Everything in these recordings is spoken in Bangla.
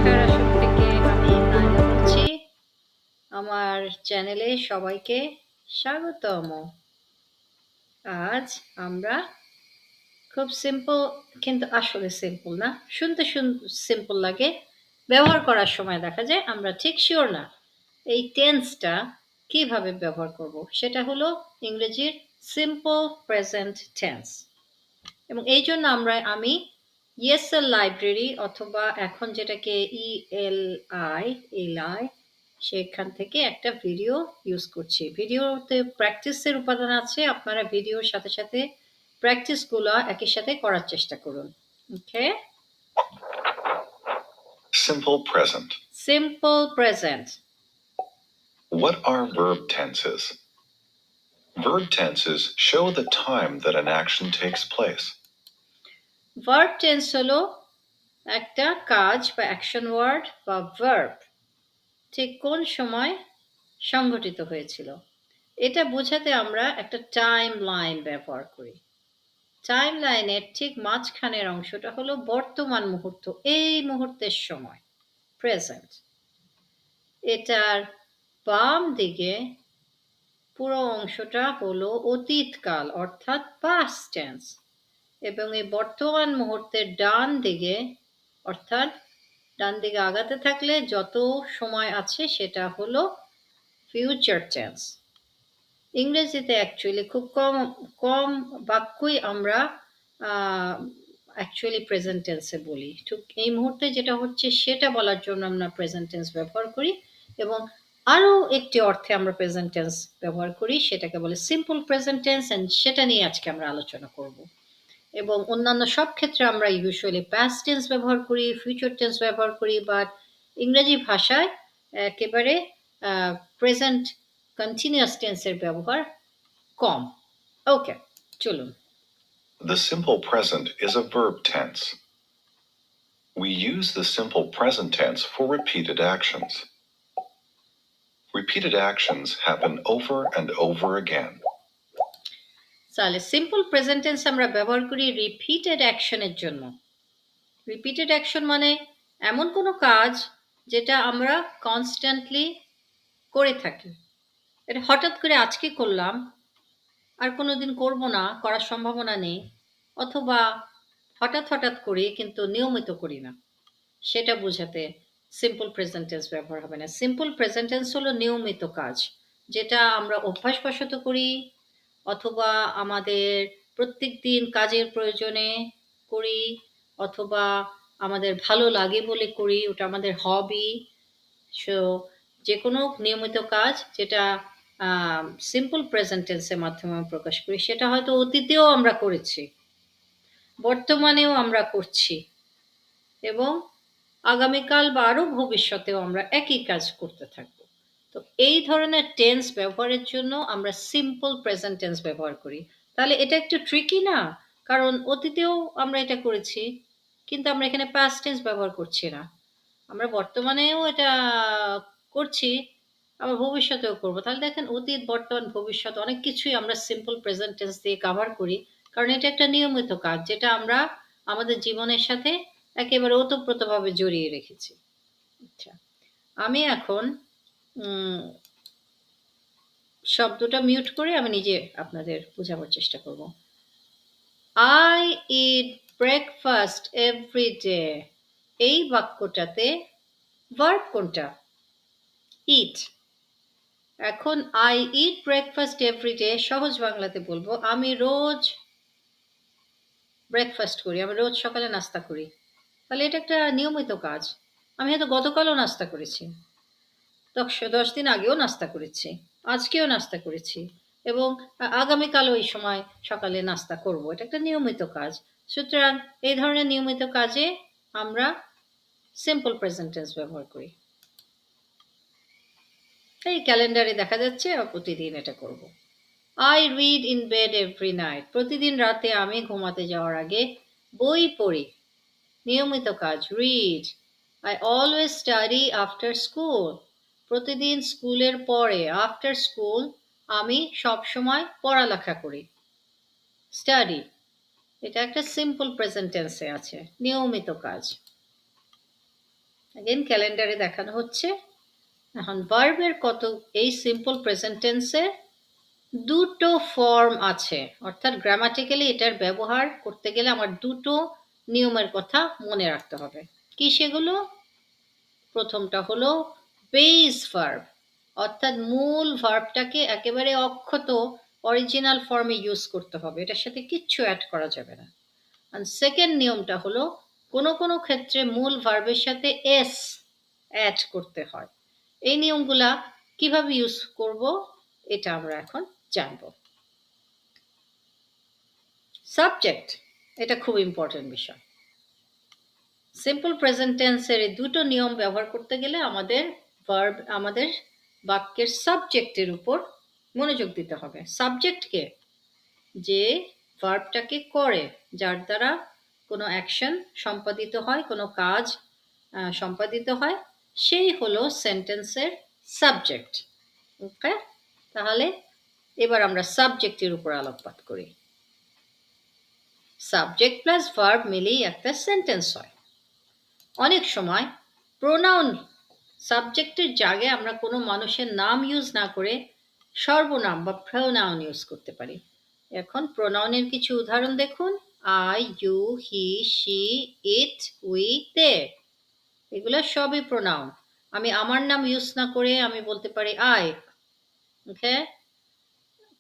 শিক্ষার আসর থেকে আমি নাইলা বলছি। আমার চ্যানেলে সবাইকে স্বাগতম। আজ আমরা খুব সিম্পল, কিন্তু আসলে সিম্পল না। শুনতে সিম্পল লাগে, ব্যবহার করার সময় দেখা যায় আমরা ঠিক শিওর না এই টেন্সটা কিভাবে ব্যবহার করব। সেটা হলো ইংরেজির সিম্পল প্রেজেন্ট টেন্স। এবং এই জন্য আমি ইএসএল লাইব্রেরি অথবা এখন যেটাকে ইএলআই এলআই সেখান থেকে একটা ভিডিও ইউজ করছি। ভিডিওতে প্র্যাকটিসের উপাদান আছে, আপনারা ভিডিওর সাথে সাথে প্র্যাকটিসগুলো একই সাথে করার চেষ্টা করুন। ওকে, Simple present. Simple present. What are verb tenses? Verb tenses show the time that an action takes place. Verb tense হলো একটা কাজ বা অ্যাকশন ওয়ার্ড বা ভার্ব ঠিক কোন সময় সংঘটিত হয়েছিল এটা বোঝাতে আমরা একটা টাইম লাইন ব্যবহার করি। টাইম লাইনের ঠিক মাঝখানের অংশটা হলো বর্তমান মুহূর্ত, এই মুহূর্তের সময়, প্রেজেন্ট। এটার বাম দিকে পুরো অংশটা হলো অতীতকাল অর্থাৎ পাস্ট টেন্স, এবং এই বর্তমান মুহূর্তের ডান দিকে অর্থাৎ ডান দিকে আগাতে থাকলে যত সময় আছে সেটা হলো ফিউচার টেন্স। ইংরেজিতে অ্যাকচুয়ালি খুব কম কম বাক্যই আমরা অ্যাকচুয়ালি প্রেজেন্ট টেন্সে বলি। ঠিক এই মুহূর্তে যেটা হচ্ছে সেটা বলার জন্য আমরা প্রেজেন্ট টেন্স ব্যবহার করি, এবং আরও একটি অর্থে আমরা প্রেজেন্ট টেন্স ব্যবহার করি, সেটাকে বলে সিম্পল প্রেজেন্ট টেন্স, অ্যান্ড সেটা নিয়ে আজকে আমরা আলোচনা করব। এবং অন্যান্য সব ক্ষেত্রে আমরা ইউজুয়ালি পাস্ট টেন্স ব্যবহার করি, ফিউচার টেন্স ব্যবহার করি, বাট ইংরেজি ভাষায় একেবারে প্রেজেন্ট কন্টিনিউয়াস টেন্সের ব্যবহার কম। ওকে, চলুন। The simple present is a verb tense. We use the simple present tense for repeated actions. Repeated actions happen over and over again. তাহলে সিম্পল প্রেজেন্ট টেন্স আমরা ব্যবহার করি রিপিটেড অ্যাকশনের জন্য। রিপিটেড অ্যাকশন মানে এমন কোনো কাজ যেটা আমরা কনস্ট্যান্টলি করে থাকি। এটা হঠাৎ করে আজকে করলাম, আর কোনোদিন করব না, করার সম্ভাবনা নেই, অথবা হঠাৎ করি কিন্তু নিয়মিত করি না, সেটা বোঝাতে সিম্পল প্রেজেন্ট টেন্স ব্যবহার হবে না। সিম্পল প্রেজেন্ট টেন্স হলো নিয়মিত কাজ, যেটা আমরা অভ্যাসবশত করি অথবা আমাদের প্রত্যেকদিন কাজের প্রয়োজনে করি, অথবা আমাদের ভালো লাগে বলে করি, ওটা আমাদের হবি। সো যেকোনো নিয়মিত কাজ যেটা সিম্পল প্রেজেন্ট টেন্সের মাধ্যমে আমরা প্রকাশ করি, সেটা হয়তো অতীতেও আমরা করেছি, বর্তমানেও আমরা করছি, এবং আগামীকাল বা আরও ভবিষ্যতেও আমরা একই কাজ করতে থাকব। তো এই ধরনের টেন্স ব্যবহারের জন্য আমরা সিম্পল প্রেজেন্ট টেন্স ব্যবহার করি। তাহলে এটা একটু ট্রিকি না? কারণ অতীতেও আমরা এটা করেছি, কিন্তু আমরা এখানে পাস্ট টেন্স ব্যবহার করছি না। আমরা বর্তমানেও এটা করছি, আবার ভবিষ্যতেও করব। তাহলে দেখেন অতীত, বর্তমান, ভবিষ্যৎ অনেক কিছুই আমরা সিম্পল প্রেজেন্ট টেন্স দিয়ে কভার করি, কারণ এটা একটা নিয়মিত কাজ যেটা আমরা আমাদের জীবনের সাথে একেবারে ওতপ্রোতভাবে জড়িয়ে রেখেছি। আচ্ছা, আমি এখন শব্দটা মিউট করে আমি নিজে আপনাদের বোঝাবার চেষ্টা করব। I eat breakfast every day, এই বাক্যটাতে ভার্ব কোনটা? ইট। এখন I eat breakfast every day সহজ বাংলাতে বলবো আমি রোজ ব্রেকফাস্ট করি, আমি রোজ সকালে নাস্তা করি। তাহলে এটা একটা নিয়মিত কাজ। আমি হয়তো গতকালও নাস্তা করেছি, 10 দিন আগেও নাস্তা করেছি, আজকেও নাস্তা করেছি, এবং আগামীকালও এই সময় সকালে নাস্তা করব। এটা একটা নিয়মিত কাজ। সুতরাং এই ধরনের নিয়মিত কাজে আমরা সিম্পল প্রেজেন্ট টেন্স ব্যবহার করি। এই ক্যালেন্ডারে দেখা যাচ্ছে প্রতিদিন এটা করব। I read in bed every night, প্রতিদিন রাতে আমি ঘুমাতে যাওয়ার আগে বই পড়ি, নিয়মিত কাজ, read. I always study after school, প্রতিদিন স্কুলের পরে, after school আমি সবসময় পড়ালেখা করি, study. এটা একটা সিম্পল প্রেজেন্ট টেন্সে আছে, নিয়মিত কাজ। अगेन ক্যালেন্ডারে দেখানো হচ্ছে এখন ভার্বের কত এই সিম্পল প্রেজেন্ট টেন্সে দুটো ফর্ম আছে অর্থাৎ গ্রামাটিক্যালি এটার ব্যবহার করতে গেলে আমার দুটো নিয়মের কথা মনে রাখতে হবে কি সেগুলো প্রথমটা হলো বেস ভার্ব অর্থাৎ মূল ভার্বটাকে একেবারে অক্ষত অরিজিনাল ফর্মে ইউজ করতে হবে এটার সাথে কিচ্ছু অ্যাড করা যাবে না আর সেকেন্ড নিয়মটা হলো কোনো কোনো ক্ষেত্রে মূল ভার্বের সাথে এস অ্যাড করতে হয় এই নিয়মগুলা কিভাবে ইউজ করব এটা আমরা এখন জানবো সাবজেক্ট এটা খুব ইম্পর্টেন্ট বিষয় সিম্পল প্রেজেন্ট টেন্সের এই দুটো নিয়ম ব্যবহার করতে গেলে আমাদের ভার্ব আমাদের বাক্যের সাবজেক্টের উপর মনোযোগ দিতে হবে সাবজেক্টকে যে ভার্বটাকে করে যার দ্বারা কোনো অ্যাকশন সম্পাদিত হয় কোনো কাজ সম্পাদিত হয় সেই হলো সেন্টেন্সের সাবজেক্ট ওকে তাহলে এবার আমরা সাবজেক্টের উপর আলোকপাত করি সাবজেক্ট প্লাস ভার্ব মিলেই একটা সেন্টেন্স হয় অনেক সময় প্রোনাউন সাবজেক্টের জায়গায় আমরা কোনো মানুষের নাম ইউজ না করে সর্বনাম বা প্রোনাউন ইউজ করতে পারি এখন প্রোনাউনের কিছু উদাহরণ দেখুন I you he she it we they এগুলো সবই প্রোনাউন আমি আমার নাম ইউজ না করে আমি বলতে পারি আই ওকে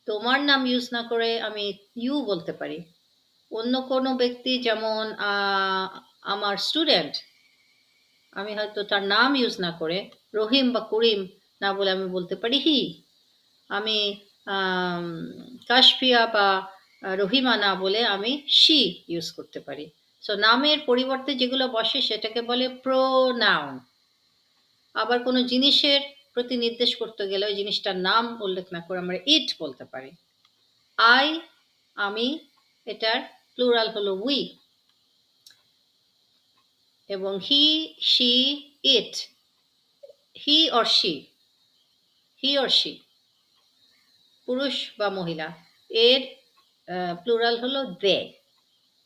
তোমার নাম ইউজ না করে আমি ইউ বলতে পারি অন্য কোনো ব্যক্তি যেমন আমার স্টুডেন্ট আমি হয়তো তার নাম ইউজ না করে রহিম বা করিম না বলে আমি বলতে পারি হি আমি কাশফিয়া বা রহিমা না বলে আমি শি ইউজ করতে পারি সো নামের পরিবর্তে যেগুলো বসে সেটাকে বলে প্রোনাউন আবার কোনো জিনিসের প্রতি নির্দেশ করতে গেলে ওই জিনিসটার নাম উল্লেখ না করে আমরা ইট বলতে পারি আই আমি এটার প্লুরাল হলো উই এবং হি she it he or she পুরুষ বা মহিলা এর প্লুরাল হলো দে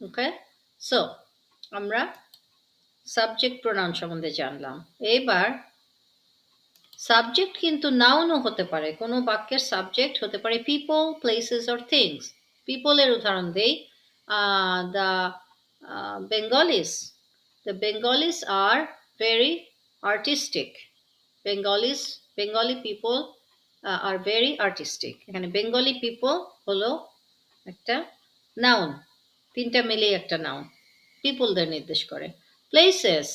ওকে সো আমরা সাবজেক্ট প্রোনাউন সম্বন্ধে জানলাম এবার সাবজেক্ট কিন্তু নাউনও হতে পারে কোনো বাক্যের সাবজেক্ট হতে পারে পিপল প্লেসেস অর থিংস পিপলের উদাহরণ দেই the Bengalese Bengalis are very artistic. Bengali people are very artistic. এখানে বেঙ্গলি পিপল হলো একটা নাউন তিনটা মিলিয়ে একটা নাউন পিপলদের নির্দেশ করে places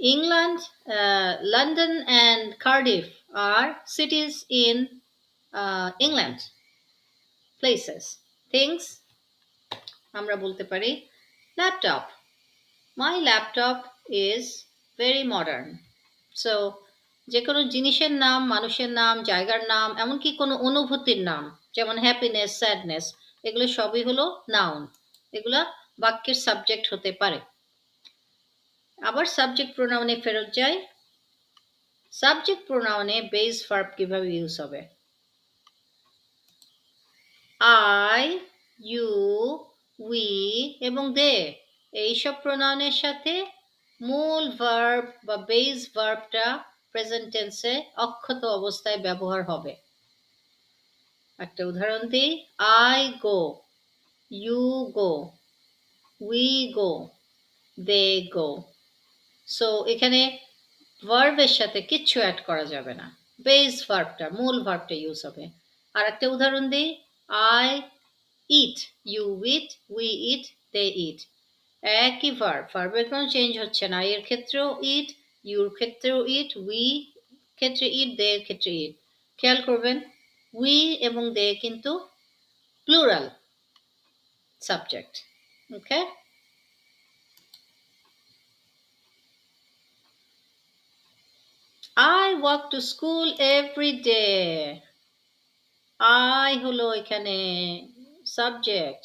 England, London and Cardiff are cities in England. Places. Things আমরা বলতে পারি laptop My laptop is very modern. So যে কোনো জিনিসের নাম মানুষের নাম জায়গার নাম এমনকি কোনো অনুভূতির নাম যেমন হ্যাপিনেস স্যাডনেস এগুলো সবই হলো নাউন এগুলা বাক্যের সাবজেক্ট হতে পারে আবার সাবজেক্ট প্রোনাউনে ফেরত যাই সাবজেক্ট প্রোনাউনে বেস ভার্ব কিভাবে ইউজ হবে আই ইউ উই এবং দে এইসব প্রোনাউনের সাথে মূল ভার্ব বা বেস ভার্বটা প্রেজেন্ট টেন্সে অক্ষত অবস্থায় ব্যবহার হবে একটা উদাহরণ দিই I go you go we go they go so এখানে ভার্বের সাথে কিচ্ছু অ্যাড করা যাবে না বেস ভার্বটা মূল ভার্বটা ইউজ হবে আর একটা উদাহরণ দিই I eat you eat we eat they eat একই ভার্বের কোনো চেঞ্জ হচ্ছে না এর ক্ষেত্রেও ইট ইউর ক্ষেত্রেও ইট উই ক্ষেত্রে ইট দে এর ক্ষেত্রে ইট খেয়াল করবেন উই এবং দে কিন্তু plural subject okay I walk to school every day. I হলো এখানে সাবজেক্ট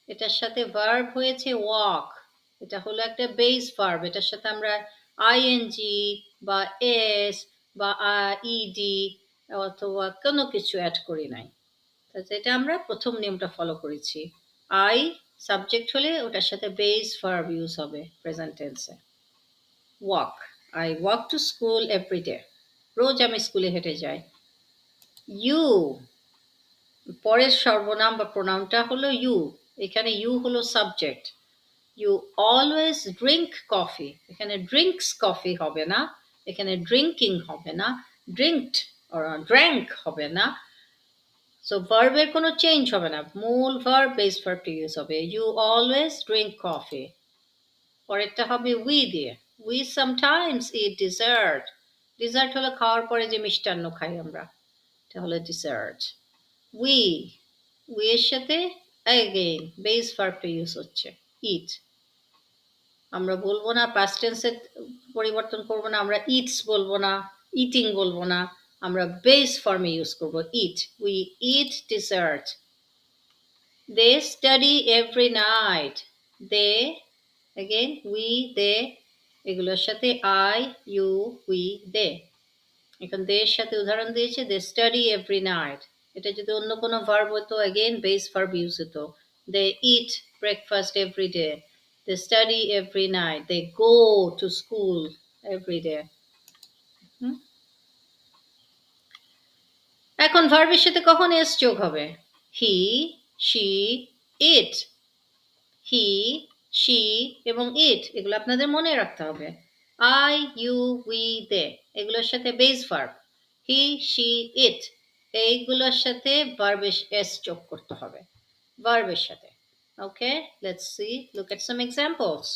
এটার সাথে ভার্ব হয়েছে ওয়াক এটা হলো একটা বেস ভার্ব এটার সাথে আমরা আইএনজি বা এস বা ইডি অথবা কোনো কিছু অ্যাড করি নাই তাহলে এটা আমরা প্রথম নিয়মটা ফলো করেছি আই সাবজেক্ট হলে ওটার সাথে বেস ভার্ব ইউজ হবে প্রেজেন্ট টেন্সে walk, I walk to school everyday, রোজ আমি স্কুলে হেঁটে যাই। ইউ, পরের সর্বনাম বা প্রোনাউনটা হলো ইউ, এখানে ইউ হলো subject. You always drink coffee, এখানে ড্রিঙ্কস কফি হবে না, এখানে ড্রিঙ্কিং হবে না, ড্রিঙ্কড ড্র্যাঙ্ক হবে না। সো ভার্বের কোনো চেঞ্জ হবে না, মূল ভার্ব বেস ভার্বটা ইউজ হবে। You always drink coffee. পরেরটা হবে উই দিয়ে, we sometimes eat dessert, dessert হলো খাওয়ার পরে যে মিষ্টান্ন খাই আমরা, এটা হলো ডিজার্ট। উই, উই এর সাথে অ্যাগেইন বেস ভার্বটা ইউজ হচ্ছে, ইট। আমরা বলবো না পাস্ট টেন্সের পরিবর্তন করব না, আমরা ইটস বলবো না, ইটিং বলবো না, আমরা বেস ফর্মে ইউজ করব eat. We eat dessert. They study every night, they, again we they, এগুলোর সাথে আই ইউ উই দে। এখন দে এর সাথে উদাহরণ দিয়েছে, দে স্টাডি এভরি নাইট, এটা যদি অন্য কোনো ভার্ব হতো অ্যাগেন বেস ভার্ব ইউজ হতো। They eat breakfast every day, they study every night, they go to school every day. এখন ভার্বের সাথে কখন এস যোগ হবে? হি, শি, ইট, হি, শি এবং ইট, এগুলো আপনাদের মনে রাখতে হবে। আই ইউ উই দে, এগুলোর সাথে base verb. He, she, it, এইগুলোর সাথে ভার্বের এস যোগ করতে হবে, ভার্বের সাথে। Okay, let's see, look at some examples.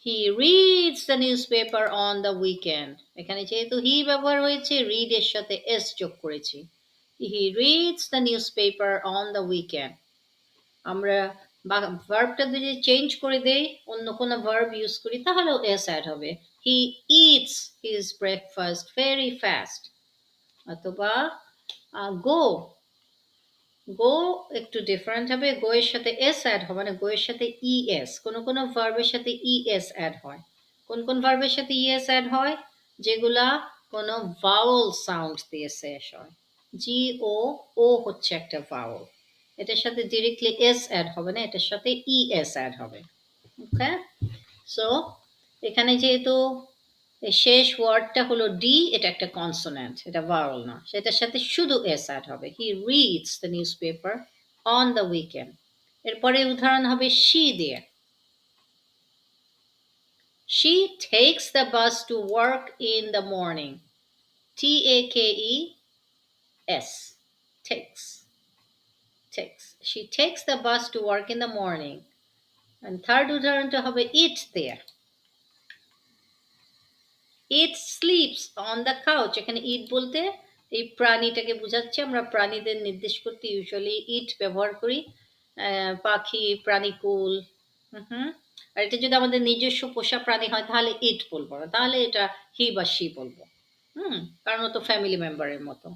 He reads the newspaper on the weekend. এখানে যেহেতু হি ব্যবহার হয়েছে, রিড এর সাথে এস যোগ করেছি। He reads the newspaper on the weekend. আমরা ভার্বটা যদি চেঞ্জ করে দেই, অন্য কোনো ভার্ব ইউজ করি, তাহলেও এস অ্যাড হবে। He eats his breakfast very fast. অথবা go, গো একটু ডিফারেন্ট হবে, গো এর সাথে এস অ্যাড হবে না, গো এর সাথে ইএস। কোন কোন ভার্বের সাথে ইএস অ্যাড হয়। কোন কোন ভার্বের সাথে ইএস অ্যাড হয়? যেগুলা কোনো ভাওয়েল সাউন্ড দিয়ে শেষ হয়। জি ও, ও হচ্ছে একটা ভাওয়েল, এটার সাথে ডিরেক্টলি এস অ্যাড হবে না, এটার সাথে ইএস অ্যাড হবে। ওকে, সো এখানে যেহেতু এই শেষ ওয়ার্ডটা হলো ডি, এটা একটা কনসোনেন্ট, এটা ভাওয়েল না, সেটার সাথে শুধু এস অ্যাড হবে। He reads the news paper on the weekend. এরপরে উদাহরণ হবে শি দিয়ে। She tax the bus to work in the morning, TAKES, takes, takes, she takes the bus to work in the morning. And third উদাহরণটা হবে ইট দিয়ে। ইট স্লিপস অন দ্য কাউচ, এখানে ইট বলতে এই প্রাণীটাকে বোঝাচ্ছে, আমরা প্রাণীদের নির্দেশ করতে ইউজুয়ালি ইট ব্যবহার করি, পাখি, প্রাণীকুল। হুম, আর এটা যদি আমাদের নিজস্ব পোষা প্রাণী হয় তাহলে ইট বলবো না, তাহলে এটা হি বা শি বলবো। কারণ ও তো ফ্যামিলি মেম্বারের মতো।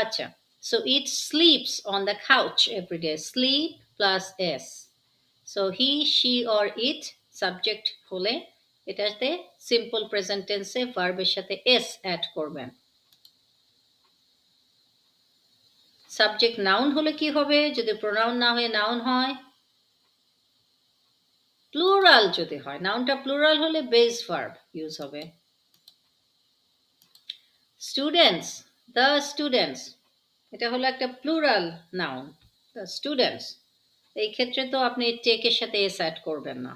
আচ্ছা, so it sleeps on the couch everyday, sleep plus s. So he, she or it subject হলে এটাতে সিম্পল প্রেজেন্ট টেন্সে ভার্বের সাথে এস অ্যাড করবেন। সাবজেক্ট নাউন হলে কি হবে? যদি প্রোনাউন না হয়ে নাউন হয়, প্লুরাল যদি হয়, নাউনটা প্লুরাল হলে বেস ভার্ব ইউজ হবে। স্টুডেন্টস, দ্য স্টুডেন্টস, এটা হলো একটা প্লুরাল নাউন, দ্য স্টুডেন্টস। এই ক্ষেত্রে তো আপনি টেকের সাথে এস অ্যাড করবেন না।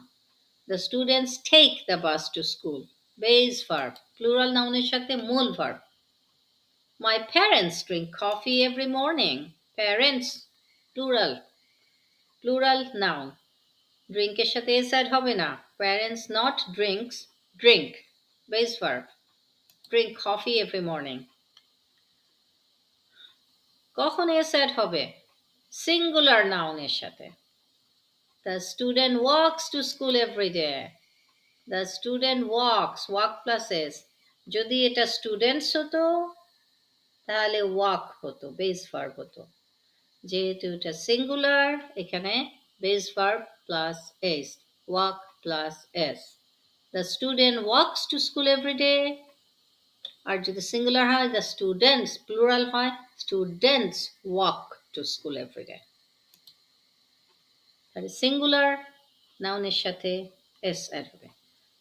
The students take the bus to school, base verb, plural নাউনের সাথে মূল verb. My parents drink coffee every morning. Parents, plural, plural noun. Drink এর সাথে s add হবে না। Parents not drinks, drink, base verb. Drink coffee every morning. কখন s add হবে? Singular noun এর সাথে। The student walks to school every day. The student walks, walk plus s. যদি এটা স্টুডেন্টস হতো তাহলে ওয়াক হতো, বেস ভার্ব হতো। যেহেতু এটা সিঙ্গুলার, এখানে base verb plus S, walk plus S. The student walks to school every day. আর যদি সিঙ্গুলার হয়, দ্য স্টুডেন্টস, প্লুরাল হয়, students walk to school every day. তাহলে সিঙ্গুলার নাউনের সাথে এস অ্যাড হবে।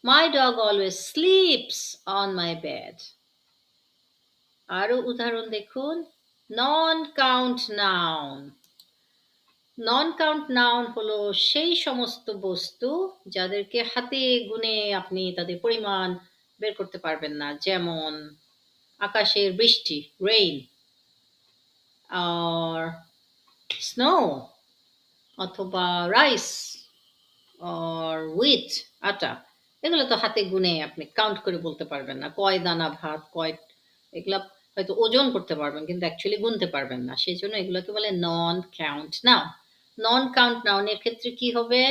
My dog always sleeps on my bed. আরো উদাহরণ দেখুন। Non count noun. Non count noun হলো সেই সমস্ত বস্তু যাদেরকে হাতে গুনে আপনি তাদের পরিমাণ বের করতে পারবেন না, যেমন আকাশের বৃষ্টি, রেইন, আর স্নো, অথবা রাইস, আর হুইট, আটা। এগুলো তো হাতে গুনে আপনি কাউন্ট করে বলতে পারবেন না, কয় দানা ভাত, কয়, এগুলা হয়তো ওজন করতে পারবেন কিন্তু অ্যাকচুয়ালি গুনতে পারবেন না, সেই জন্য এগুলোকে বলে non count noun. Non count নাউনের ক্ষেত্রে কি হবে?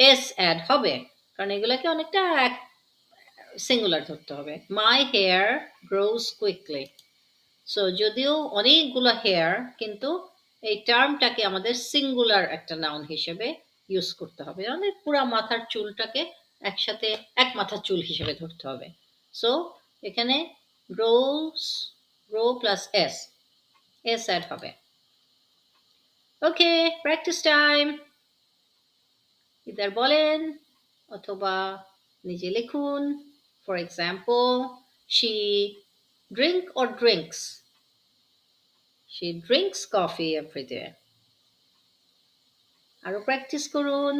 এস অ্যাড হবে, কারণ এগুলোকে অনেকটা সিঙ্গুলার ধরতে হবে। My hair grows quickly. So যদিও অনেকগুলো হেয়ার, কিন্তু এই টার্মটাকে আমাদের সিঙ্গুলার একটা নাউন হিসেবে ইউজ করতে হবে, আমাদের পুরা মাথার চুলটাকে একসাথে এক মাথার চুল হিসেবে ধরতে হবে। সো এখানে grows, grow plus s, s add হবে। Okay, practice time. ইদার বলেন অথবা নিজে লিখুন। For example, she drink or drinks. She drinks coffee every day. আরো প্র্যাকটিস করুন।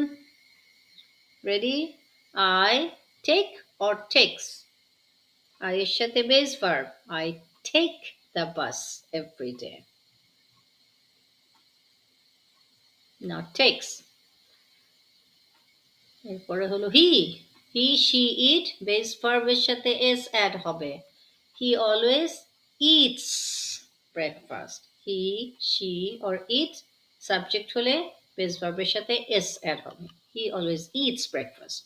Ready? I take or takes. I এর সাথে base verb, I take the bus every day. Not takes. এরপরে হলো he she it, বেস ভার্বের সাথে s অ্যাড হবে। He always eats breakfast. He she or it subject হলে বেস ভার্বের সাথে s অ্যাড হবে। He always eats breakfast.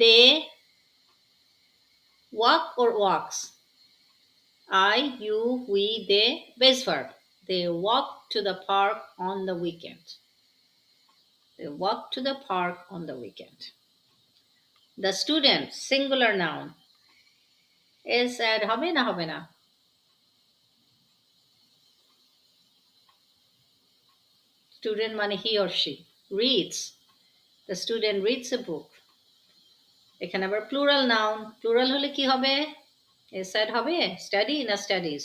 They walk or walks. I, you, we, they, base verb. They walk to the park on the weekend. They walk to the park on the weekend. The student, singular noun. Is add হবে না হবে না? Student মানে he or she. Reads. The student reads a book. এখানে আবার plural noun. Plural হলে কি হবে? Is add হবে? Study না studies?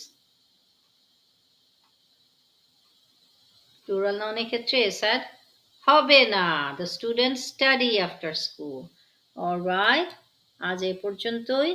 Plural noun এর ক্ষেত্রে is add হবে না। The students study after school. All right, আজ এই পর্যন্তই।